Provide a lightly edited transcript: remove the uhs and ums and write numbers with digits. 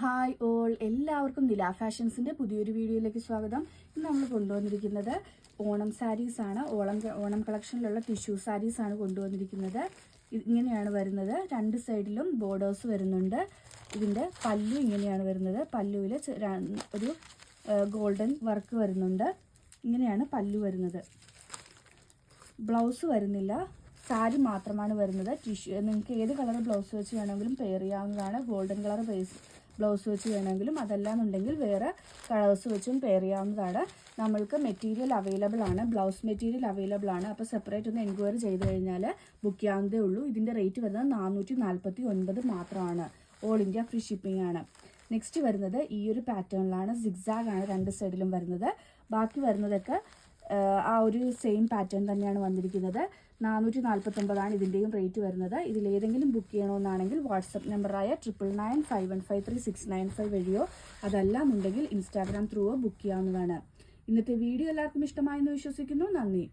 Hi all, എല്ലാവർക്കും നില ഫാഷൻസിൻ്റെ പുതിയൊരു വീഡിയോയിലേക്ക് സ്വാഗതം. ഇന്ന് നമ്മൾ കൊണ്ടുവന്നിരിക്കുന്നത് ഓണം സാരീസാണ്. ഓണം കളക്ഷനിലുള്ള ടിഷ്യൂ സാരീസാണ് കൊണ്ടുവന്നിരിക്കുന്നത്. ഇങ്ങനെയാണ് വരുന്നത്. രണ്ട് സൈഡിലും ബോർഡേഴ്സ് വരുന്നുണ്ട്. ഇതിൻ്റെ പല്ലു ഇങ്ങനെയാണ് വരുന്നത്. പല്ലുവിൽ ഒരു ഗോൾഡൻ വർക്ക് വരുന്നുണ്ട്. ഇങ്ങനെയാണ് പല്ലു വരുന്നത്. ബ്ലൗസ് വരുന്നില്ല, സാരി മാത്രമാണ് വരുന്നത്. നിങ്ങൾക്ക് ഏത് കളർ ബ്ലൗസ് വെച്ച് വേണമെങ്കിലും പെയർ ചെയ്യാവുന്നതാണ്. ഗോൾഡൻ കളർ ബ്ലൗസ് വെച്ച് വേണമെങ്കിലും, അതല്ലാന്നുണ്ടെങ്കിൽ വേറെ കളേഴ്സ് വെച്ചും പെയർ ചെയ്യാവുന്നതാണ്. നമ്മൾക്ക് മെറ്റീരിയൽ അവൈലബിൾ ആണ്, ബ്ലൗസ് മെറ്റീരിയൽ അവൈലബിൾ ആണ്. അപ്പോൾ സെപ്പറേറ്റ് ഒന്ന് എൻക്വയറി ചെയ്ത് കഴിഞ്ഞാൽ ബുക്ക് ചെയ്യാവുന്നതേ ഉള്ളൂ. ഇതിൻ്റെ റേറ്റ് വരുന്നത് 449 മാത്രമാണ്. ഓൾ ഇന്ത്യ ഫ്രീ ഷിപ്പിംഗ് ആണ്. നെക്സ്റ്റ് വരുന്നത് ഈ ഒരു പാറ്റേണിലാണ്. സിഗ്സാഗ് ആണ് രണ്ട് സൈഡിലും വരുന്നത്. ബാക്കി വരുന്നതൊക്കെ ആ ഒരു സെയിം പാറ്റേൺ തന്നെയാണ് വന്നിരിക്കുന്നത്. 449 ഇതിൻ്റെയും റേറ്റ് വരുന്നത്. ഇതിലേതെങ്കിലും ബുക്ക് ചെയ്യണമെന്നാണെങ്കിൽ വാട്സപ്പ് നമ്പറായ 9995153695 വഴിയോ അതല്ലാന്നുണ്ടെങ്കിൽ ഇൻസ്റ്റാഗ്രാം ത്രൂവോ ബുക്ക് ചെയ്യാവുന്നതാണ്. ഇന്നത്തെ വീഡിയോ എല്ലാവർക്കും ഇഷ്ടമായെന്ന് വിശ്വസിക്കുന്നു. നന്ദി.